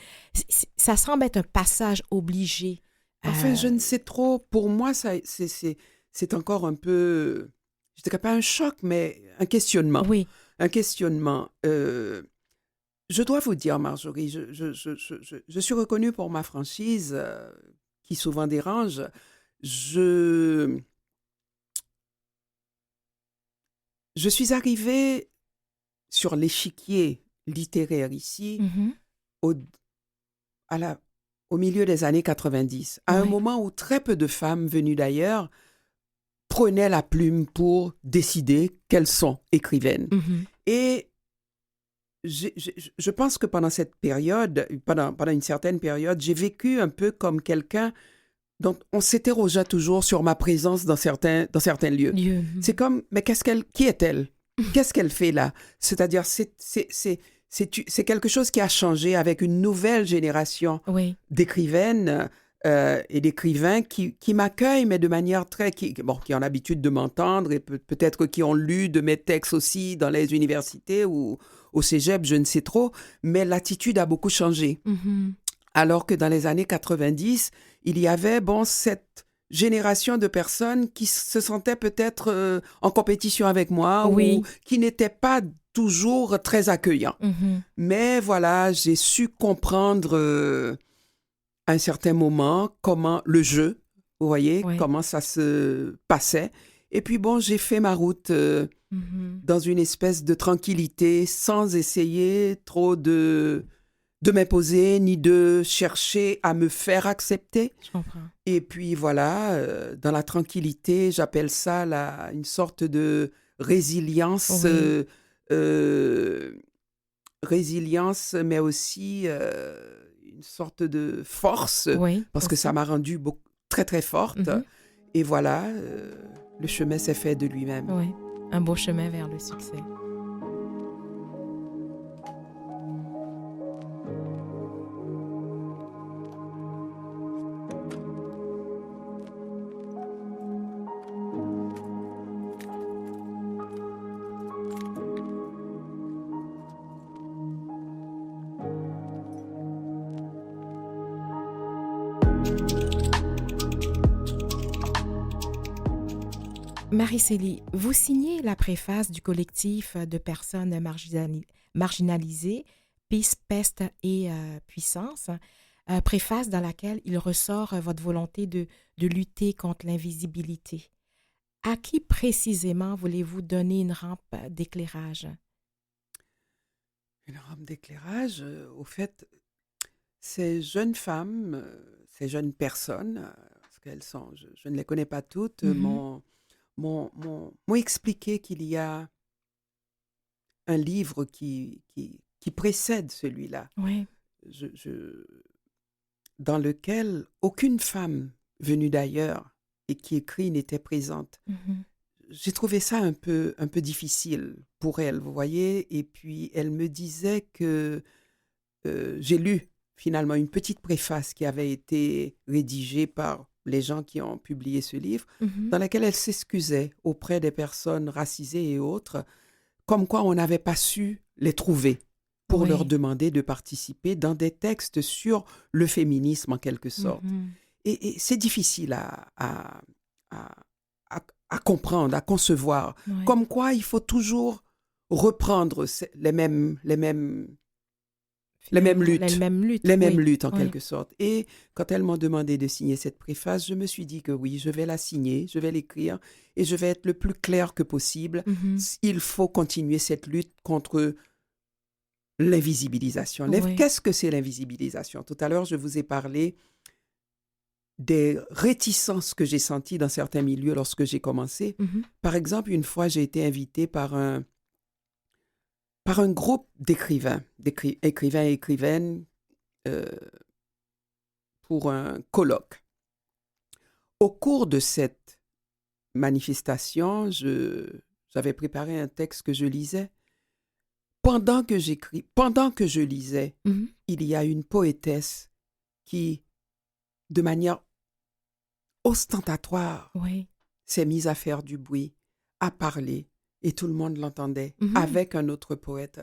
Ça semble être un passage obligé. Enfin, je Euh, ne sais trop. Pour moi, c'est encore un peu, je dirais pas un choc, mais un questionnement. oui, Un questionnement. Je dois vous dire, Marjorie, je suis reconnue pour ma franchise, qui souvent dérange. Je, je suis arrivée sur l'échiquier littéraire ici mhm, au, à la, au milieu des années 90, à un oui, moment où très peu de femmes venues d'ailleurs prenaient la plume pour décider qu'elles sont écrivaines. mhm, Et je pense que pendant cette période, pendant une certaine période, j'ai vécu un peu comme quelqu'un dont on s'interrogeait toujours sur ma présence dans certains lieux. Dieu, C'est comme, mais qui est-elle? Qu'est-ce qu'elle fait là? C'est-à-dire, c'est quelque chose qui a changé avec une nouvelle génération oui, d'écrivaines et d'écrivains qui m'accueillent, mais de manière qui ont l'habitude de m'entendre et peut-être qui ont lu de mes textes aussi dans les universités ou au cégep, je ne sais trop, mais l'attitude a beaucoup changé. mhm, Alors que dans les années 90, il y avait, cette génération de personnes qui se sentaient peut-être en compétition avec moi ou oui, qui n'étaient pas toujours très accueillants. mhm, Mais voilà, j'ai su comprendre à un certain moment comment le jeu, vous voyez, oui, comment ça se passait. Et puis j'ai fait ma route mhm, dans une espèce de tranquillité sans essayer trop de m'imposer ni de chercher à me faire accepter. je comprends. Et puis voilà, dans la tranquillité, j'appelle ça une sorte de résilience, Oui, résilience, mais aussi une sorte de force, oui, parce que ça aussi. m'a rendue très très forte. Mhm, Et voilà, le chemin s'est fait de lui-même. oui, un beau chemin vers le succès. Marie-Célie, vous signez la préface du collectif de personnes marginalisées, Peace, Peste et Puissance, préface dans laquelle il ressort votre volonté de lutter contre l'invisibilité. À qui précisément voulez-vous donner une rampe d'éclairage? Une rampe d'éclairage, au fait, ces jeunes femmes, ces jeunes personnes, parce qu'elles sont, je ne les connais pas toutes, Mhm. m'ont expliqué qu'il y a un livre qui précède celui-là, Oui. je, je- dans lequel aucune femme venue d'ailleurs et qui écrit n'était présente. Mhm. J'ai trouvé ça un peu difficile pour elle, vous voyez, et puis elle me disait que j'ai lu finalement une petite préface qui avait été rédigée par les gens qui ont publié ce livre, Mhm. dans laquelle elle s'excusait auprès des personnes racisées et autres, comme quoi on n'avait pas su les trouver pour leur Oui. demander de participer dans des textes sur le féminisme en quelque sorte. Mhm. Et c'est difficile à, à comprendre, à concevoir, Oui. comme quoi il faut toujours reprendre les mêmes Finalement, la luttes, même lutte. les mêmes Oui. luttes en Oui. quelque sorte. Et quand elles m'ont demandé de signer cette préface, je me suis dit que oui, je vais la signer, je vais l'écrire et je vais être le plus clair que possible. Mhm. Il faut continuer cette lutte contre l'invisibilisation. Oui. Qu'est-ce que c'est l'invisibilisation? Tout à l'heure, je vous ai parlé des réticences que j'ai senties dans certains milieux lorsque j'ai commencé. Mhm. Par exemple, une fois, j'ai été invitée par par un groupe d'écrivains, écrivains et écrivaines, pour un colloque. Au cours de cette manifestation, j'avais préparé un texte que je lisais. Pendant que je lisais, Mhm. il y a une poétesse qui, de manière ostentatoire, Oui. s'est mise à faire du bruit, à parler, et tout le monde l'entendait, Mhm. avec un autre poète,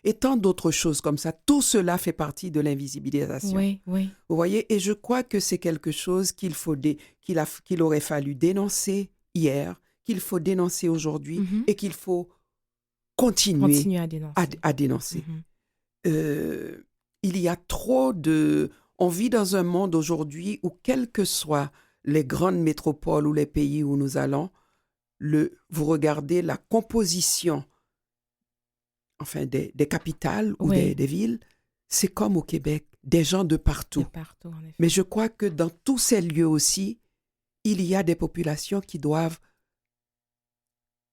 et tant d'autres choses comme ça. Tout cela fait partie de l'invisibilisation. Oui, oui. Vous voyez, et je crois que c'est quelque chose qu'il aurait fallu dénoncer hier, qu'il faut dénoncer aujourd'hui, Mhm. et qu'il faut continuer Continuez à dénoncer. à dénoncer. Mhm. Il y a trop de... On vit dans un monde aujourd'hui où, quelles que soient les grandes métropoles ou les pays où nous allons, vous regardez la composition des capitales ou Oui. des villes, c'est comme au Québec, des gens de De partout. partout, en effet. Mais je crois que dans tous ces lieux aussi, il y a des populations qui doivent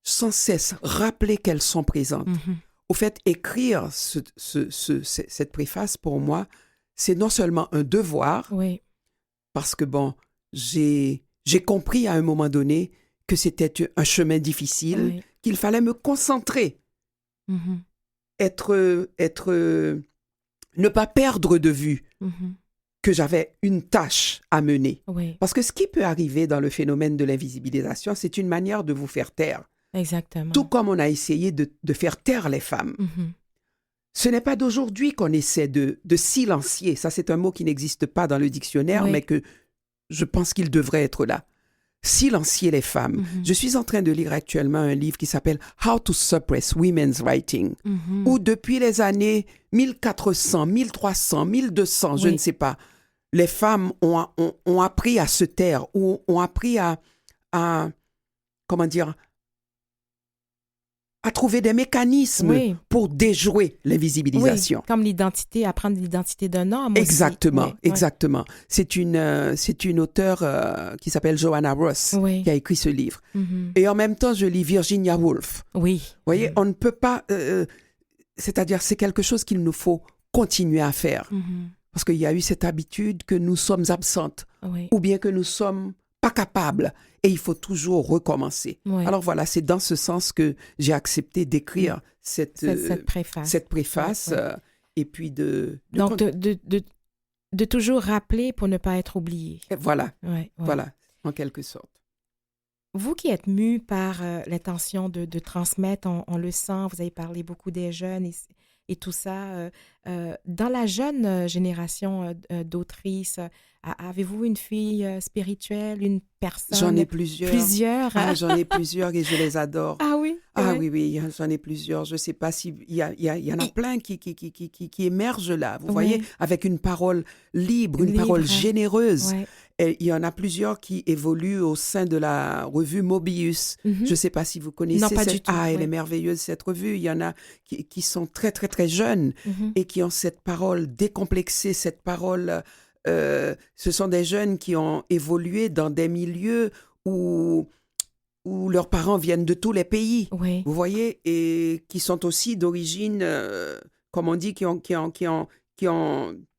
sans cesse rappeler qu'elles sont présentes. Mhm. Au fait, écrire cette préface, pour moi, c'est non seulement un devoir, Oui. parce que, bon, j'ai compris à un moment donné que c'était un chemin difficile, Oui. qu'il fallait me concentrer, Mhm. ne pas perdre de vue Mhm. que j'avais une tâche à mener. Oui. Parce que ce qui peut arriver dans le phénomène de l'invisibilisation, c'est une manière de vous faire taire. Exactement. Tout comme on a essayé de faire taire les femmes. Mhm. Ce n'est pas d'aujourd'hui qu'on essaie de silencier. Ça, c'est un mot qui n'existe pas dans le dictionnaire, Oui. mais que je pense qu'il devrait être là. Silencier les femmes. Mhm. Je suis en train de lire actuellement un livre qui s'appelle « How to Suppress Women's Writing », Mhm. où depuis les années 1400, 1300, 1200, je Oui. ne sais pas, les femmes ont appris à se taire, ou ont appris à comment dire, à trouver des mécanismes Oui. pour déjouer Oui, l'invisibilisation. comme l'identité, apprendre l'identité d'un homme Exactement, aussi. Oui, exactement. C'est une auteure qui s'appelle Joanna Ross Oui. qui a écrit ce livre. Mhm. Et en même temps, je lis Virginia Woolf. Oui. Vous voyez, on ne peut pas... c'est-à-dire, c'est quelque chose qu'il nous faut continuer à faire. Mhm. Parce qu'il y a eu cette habitude que nous sommes absentes Oui. ou bien que nous sommes pas capables et il faut toujours recommencer. Oui. Alors voilà, c'est dans ce sens que j'ai accepté d'écrire cette préface. cette préface Oui, oui. Et puis de Donc, de toujours rappeler pour ne pas être oublié. voilà, Oui, oui. voilà, en quelque sorte. Vous qui êtes mu par l'intention de transmettre, on le sent, vous avez parlé beaucoup des jeunes et tout ça. Dans la jeune génération d'autrices, avez-vous une fille spirituelle, une personne? J'en ai plusieurs. Plusieurs? Ah, j'en ai plusieurs et je les adore. Ah oui? Ah ouais. oui, j'en ai plusieurs. Je ne sais pas s'il y en a plein qui émergent là, vous Ouais. voyez, avec une parole libre, une Libre, parole généreuse. Ouais. Et il y en a plusieurs qui évoluent au sein de la revue Mobius. Mhm. Je ne sais pas si vous connaissez. Non, pas du tout, Ah, elle ouais. est merveilleuse, cette revue. Il y en a qui sont très, très, très jeunes Mhm. et qui ont cette parole décomplexée, cette parole... ce sont des jeunes qui ont évolué dans des milieux où leurs parents viennent de tous les pays. Oui. Vous voyez, et qui sont aussi d'origine, comme on dit, qui ont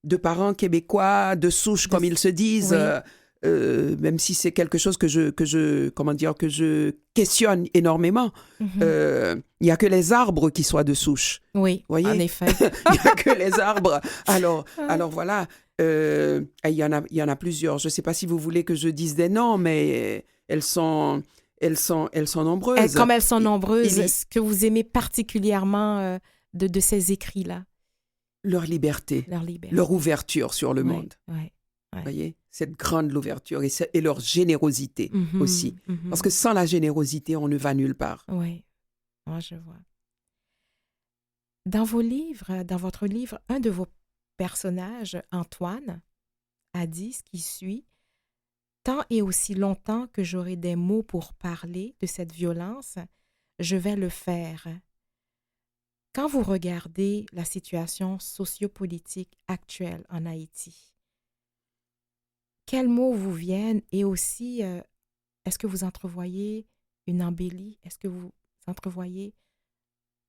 de parents québécois, de souche, comme ils se disent, Oui. même si c'est quelque chose que je questionne énormément. Mhm. Il n'y a que les arbres qui soient de souche. Oui, Voyez? en effet. Il n'y a que les arbres. Alors voilà, il y en a plusieurs. Je ne sais pas si vous voulez que je dise des noms, mais elles sont nombreuses. Comme elles sont nombreuses, il- ce que vous aimez particulièrement de ces écrits-là, Leur liberté, leur liberté. leur ouverture sur le monde. Oui. Vous voyez, cette grande ouverture et leur générosité Mhm, aussi. mhm. Parce que sans la générosité, on ne va nulle part. Oui, moi je vois. Dans votre livre, un de vos personnages, Antoine, a dit ce qui suit. Tant et aussi longtemps que j'aurai des mots pour parler de cette violence, je vais le faire. Quand vous regardez la situation sociopolitique actuelle en Haïti, quels mots vous viennent et aussi, est-ce que vous entrevoyez une embellie? Est-ce que vous entrevoyez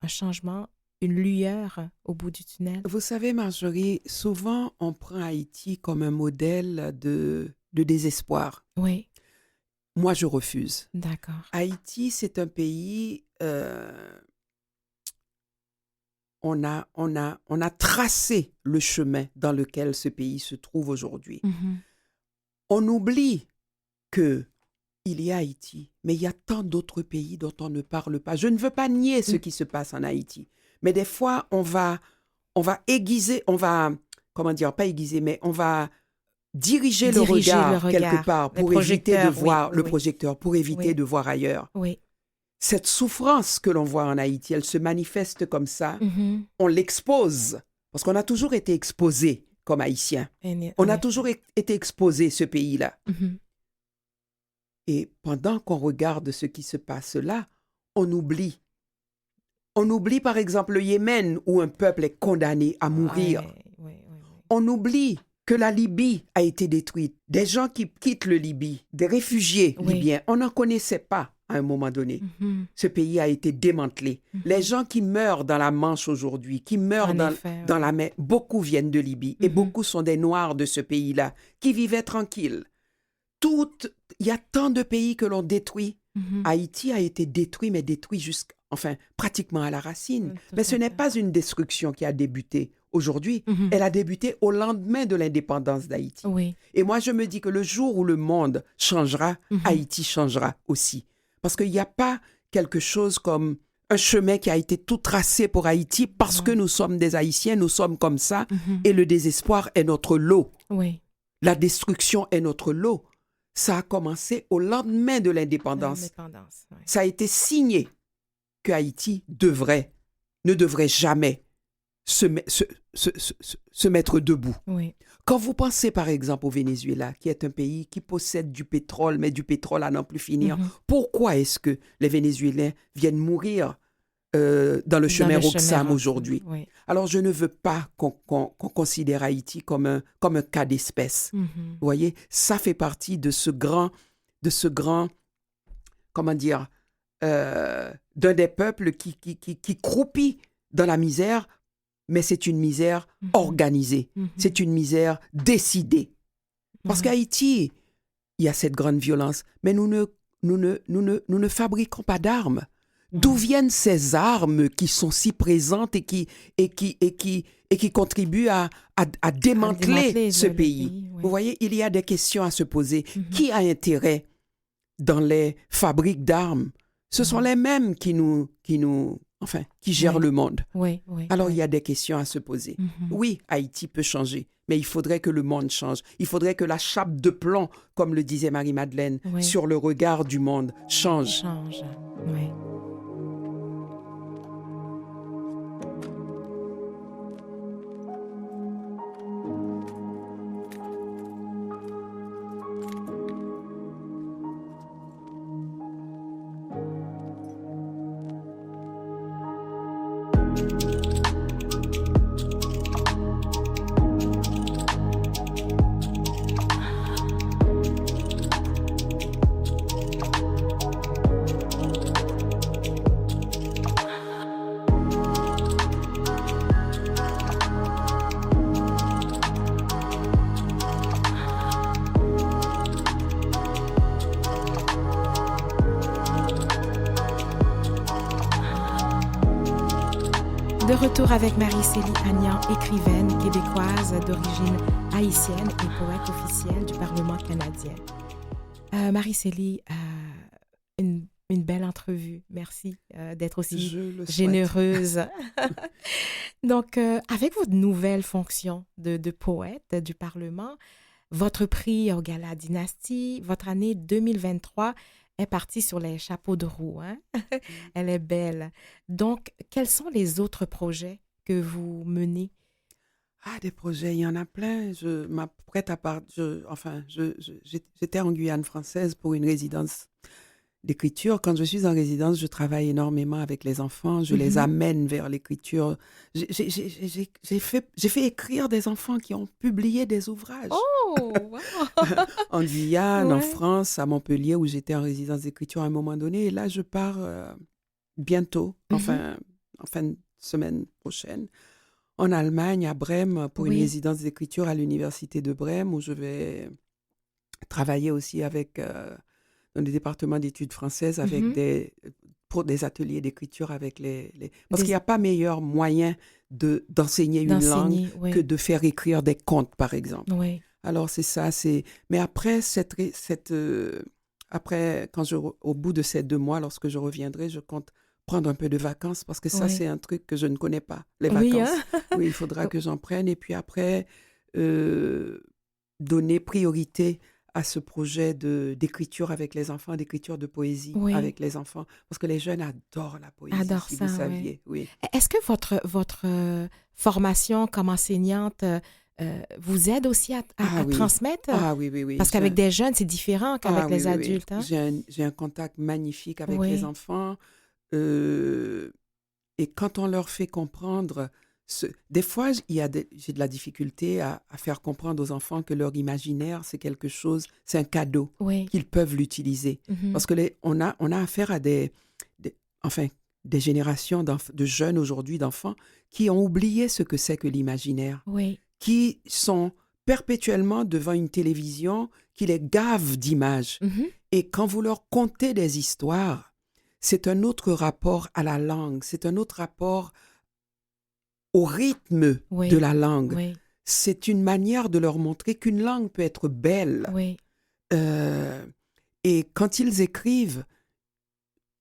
un changement une lueur au bout du tunnel? Vous savez, Marjorie, souvent on prend Haïti comme un modèle de désespoir. Oui, Moi, je refuse. d'accord. Haïti, c'est un pays, on a tracé le chemin dans lequel ce pays se trouve aujourd'hui. Mhm. On oublie que il y a Haïti, mais il y a tant d'autres pays dont on ne parle pas. Je ne veux pas nier ce qui se passe en Haïti, mais des fois, on va aiguiser, comment dire, pas aiguiser, mais on va diriger le regard quelque part les pour éviter de projecteurs, voir oui, le oui. projecteur, pour éviter Oui. de voir ailleurs. Oui. Cette souffrance que l'on voit en Haïti, elle se manifeste comme ça. Mhm. On l'expose, parce qu'on a toujours été exposé comme Haïtiens. On a toujours été exposé, ce pays-là. Mhm. Et pendant qu'on regarde ce qui se passe là, on oublie. On oublie par exemple le Yémen, où un peuple est condamné à mourir. Oui. On oublie que la Libye a été détruite. Des gens qui quittent le Libye, des réfugiés libyens, on n'en connaissait pas à un moment donné. Mhm. Ce pays a été démantelé. Les gens qui meurent dans la Manche aujourd'hui, qui meurent dans la mer, beaucoup viennent de Libye et beaucoup sont des Noirs de ce pays-là qui vivaient tranquilles. Il y a tant de pays que l'on détruit. Haïti a été détruit, mais détruit pratiquement à la racine. Mais ce n'est pas une destruction qui a débuté aujourd'hui. Elle a débuté au lendemain de l'indépendance d'Haïti. Oui. Et moi, je me dis que le jour où le monde changera, Haïti changera aussi. Parce qu'il n'y a pas quelque chose comme un chemin qui a été tout tracé pour Haïti parce que nous sommes des Haïtiens, nous sommes comme ça, et le désespoir est notre lot. Oui. La destruction est notre lot. Ça a commencé au lendemain de l'indépendance. Oui. Ça a été signé que Haïti ne devrait jamais se mettre debout. Oui. Quand vous pensez par exemple au Venezuela, qui est un pays qui possède du pétrole, mais du pétrole à n'en plus finir, pourquoi est-ce que les Vénézuéliens viennent mourir dans le chemin Roxham aujourd'hui? Oui. Alors je ne veux pas qu'on considère Haïti comme un cas d'espèce. Vous voyez, ça fait partie de ce grand, comment dire, d'un des peuples qui croupit dans la misère, mais c'est une misère organisée, c'est une misère décidée. Parce qu'Haïti, il y a cette grande violence, mais nous ne fabriquons pas d'armes. D'où viennent ces armes qui sont si présentes et qui contribuent à démanteler ce pays? Oui. Vous voyez, il y a des questions à se poser. Qui a intérêt dans les fabriques d'armes? Ce sont les mêmes qui gèrent le monde. Oui. Alors, il y a des questions à se poser. Oui, Haïti peut changer, mais il faudrait que le monde change. Il faudrait que la chape de plomb, comme le disait Marie-Madeleine, sur le regard du monde, change. Oui. De retour avec Marie-Célie Agnan, écrivaine québécoise d'origine haïtienne et poète officielle du Parlement canadien. Marie-Célie, une belle entrevue. Merci d'être aussi généreuse. Donc, avec votre nouvelle fonction de poète du Parlement, votre prix au Gala Dynastie, votre année 2023 est partie sur les chapeaux de roue. Hein? Elle est belle. Donc, quels sont les autres projets que vous menez? Ah, des projets, il y en a plein. Je m'apprête à partir. J'étais en Guyane française pour une résidence d'écriture. Quand je suis en résidence, je travaille énormément avec les enfants. Je les amène vers l'écriture. J'ai fait écrire des enfants qui ont publié des ouvrages. Oh, wow. En Guyane, en France, à Montpellier, où j'étais en résidence d'écriture à un moment donné. Et là, je pars bientôt, semaine prochaine en Allemagne, à Brême, pour une Oui. résidence d'écriture à l'université de Brême, où je vais travailler aussi avec, dans le département d'études françaises, avec Mhm. pour des ateliers d'écriture avec Parce qu'il Des- n'y a pas meilleur moyen d'enseigner une langue D'enseigner, que oui. de faire écrire des contes, par exemple. Oui. Alors, c'est ça. Mais après, après, au bout de ces 2 mois, lorsque je reviendrai, je compte prendre un peu de vacances parce que ça, Oui. c'est un truc que je ne connais pas, les Oui, hein? vacances. Oui, il faudra que j'en prenne. Et puis après, euh, donner priorité à ce projet d'écriture avec les enfants, d'écriture de poésie Oui. avec les enfants, parce que les jeunes adorent la poésie, Adore si vous ça, oui. saviez. Oui. Est-ce que votre formation comme enseignante vous aide aussi Ah à oui. transmettre? Ah oui, oui, oui. Parce qu'avec des jeunes, c'est différent Ah qu'avec oui, les oui, oui. adultes, hein? J'ai un contact magnifique avec les Oui. enfants. euh, et quand on leur fait comprendre, des fois, j'ai de la difficulté à faire comprendre aux enfants que leur imaginaire, c'est quelque chose, c'est un cadeau, Oui. qu'ils peuvent l'utiliser. Mhm. Parce que on a affaire à enfin, des générations de jeunes aujourd'hui, d'enfants, qui ont oublié ce que c'est que l'imaginaire, Oui. qui sont perpétuellement devant une télévision qui les gave d'images. Mhm. Et quand vous leur contez des histoires, c'est un autre rapport à la langue, c'est un autre rapport au rythme de Oui. la langue. Oui. C'est une manière de leur montrer qu'une langue peut être belle. Oui. Euh, et quand ils écrivent,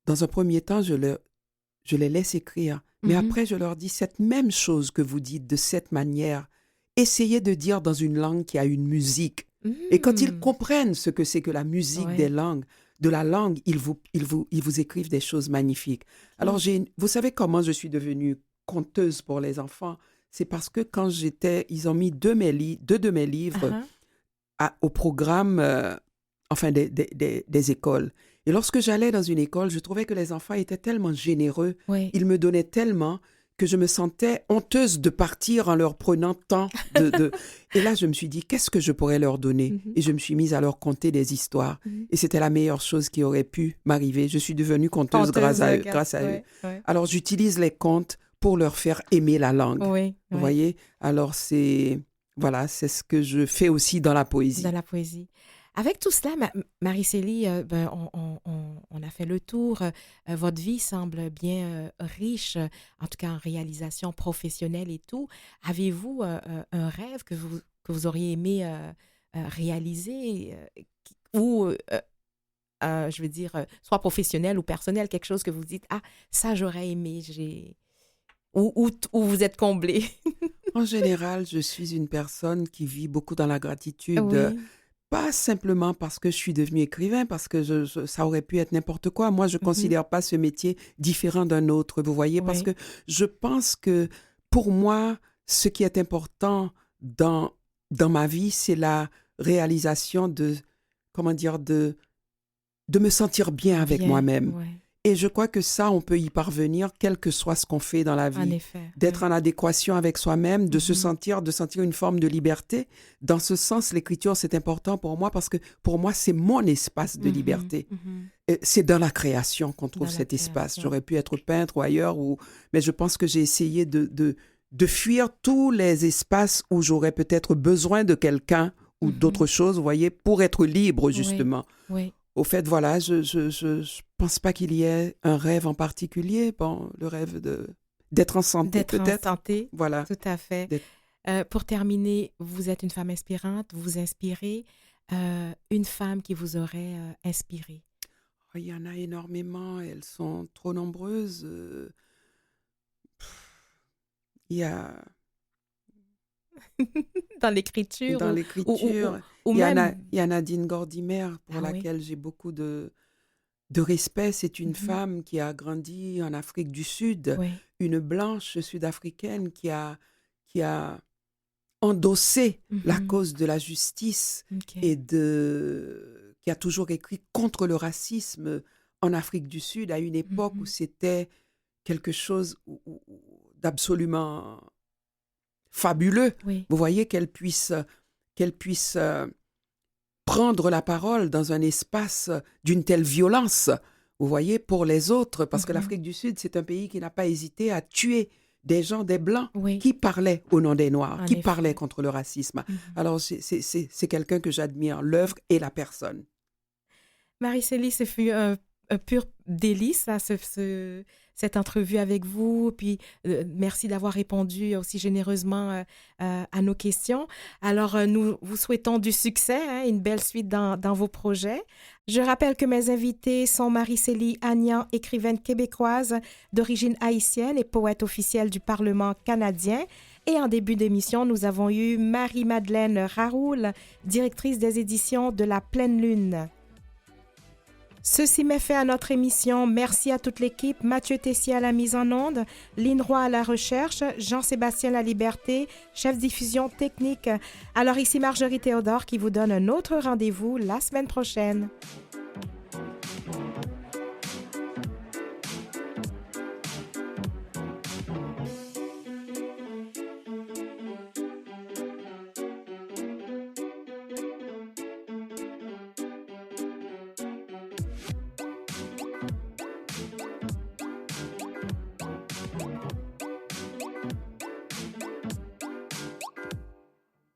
dans un premier temps, je les laisse écrire. Mais Mhm. après, je leur dis cette même chose que vous dites de cette manière. Essayez de dire dans une langue qui a une musique. Et quand ils Mm. comprennent ce que c'est que la musique Oui. de la langue, ils vous écrivent des choses magnifiques. Alors, Oh. vous savez comment je suis devenue conteuse pour les enfants? C'est parce que quand ils ont mis deux de mes livres Ah, au programme, enfin, des écoles. Et lorsque j'allais dans une école, je trouvais que les enfants étaient tellement généreux, oui. ils me donnaient tellement que je me sentais honteuse de partir en leur prenant tant Et là, je me suis dit, qu'est-ce que je pourrais leur donner? Mhm. Et je me suis mise à leur conter des histoires. Mhm. Et c'était la meilleure chose qui aurait pu m'arriver. Je suis devenue conteuse Conteuse, grâce à eux. oui. Oui. Alors, j'utilise les contes pour leur faire aimer la langue. Oui. Vous Oui. voyez? Alors, voilà, c'est ce que je fais aussi dans la poésie. Dans la poésie. Avec tout cela, Marie-Célie, ben, on a fait le tour. Votre vie semble bien riche, en tout cas en réalisation professionnelle et tout. Avez-vous un rêve que vous auriez aimé réaliser ou, je veux dire, soit professionnel ou personnel, quelque chose que vous dites, ah, ça j'aurais aimé, ou vous êtes comblé. En général, je suis une personne qui vit beaucoup dans la gratitude. Oui. Pas simplement parce que je suis devenue écrivain, parce que ça aurait pu être n'importe quoi. Moi, je ne Mhm. considère pas ce métier différent d'un autre, vous voyez, parce Oui. que je pense que pour moi, ce qui est important dans ma vie, c'est la réalisation comment dire, de me sentir bien avec Bien. moi-même. Oui. Et je crois que ça, on peut y parvenir, quel que soit ce qu'on fait dans la En vie. effet. D'être Oui. en adéquation avec soi-même, de Mhm. de sentir une forme de liberté. Dans ce sens, l'écriture, c'est important pour moi parce que pour moi, c'est mon espace de Mhm. liberté. Mhm. Et c'est dans la création qu'on trouve Dans la cet espace. création. J'aurais pu être peintre ou ailleurs, mais je pense que j'ai essayé de fuir tous les espaces où j'aurais peut-être besoin de quelqu'un ou Mhm. d'autre chose, vous voyez, pour être libre, Oui. justement. Oui. Au fait, voilà, je pense pas qu'il y ait un rêve en particulier. Bon, le rêve d'être en santé, D'être en peut-être. santé, Voilà. tout à fait. D'être- Pour terminer, vous êtes une femme inspirante, vous inspirez. Une femme qui vous aurait inspiré. Oh, il y en a énormément, elles sont trop nombreuses. Il y a Dans l'écriture dans ou, l'écriture, ou même... il y a Nadine Gordimer, pour Ah oui. laquelle j'ai beaucoup de respect. C'est une Mhm. femme qui a grandi en Afrique du Sud, Oui. une blanche sud-africaine qui a endossé la Mhm. cause de la justice OK. et qui a toujours écrit contre le racisme en Afrique du Sud à une époque où Mhm. c'était quelque chose d'absolument fabuleux. Oui. Vous voyez qu'elle puisse prendre la parole dans un espace d'une telle violence, vous voyez, pour les autres, parce que Mhm. l'Afrique du Sud, c'est un pays qui n'a pas hésité à tuer des gens, des Blancs, Oui. qui parlaient au nom des Noirs, En qui effet. parlaient contre le racisme. Alors, c'est quelqu'un que j'admire, l'œuvre et la personne. Marie-Célie, ce fut un pur délice, hein, cette entrevue avec vous. Puis, merci d'avoir répondu aussi généreusement à nos questions. Alors, nous vous souhaitons du succès, hein, une belle suite dans vos projets. Je rappelle que mes invités sont Marie-Célie Agnan, écrivaine québécoise d'origine haïtienne et poète officielle du Parlement canadien. Et en début d'émission, nous avons eu Marie-Madeleine Raoul, directrice des éditions de La Pleine Lune. Ceci met fin à notre émission. Merci à toute l'équipe. Mathieu Tessier à la mise en onde, Lynn Roy à la recherche, Jean-Sébastien Laliberté, chef diffusion technique. Alors ici Marjorie Théodore qui vous donne un autre rendez-vous la semaine prochaine.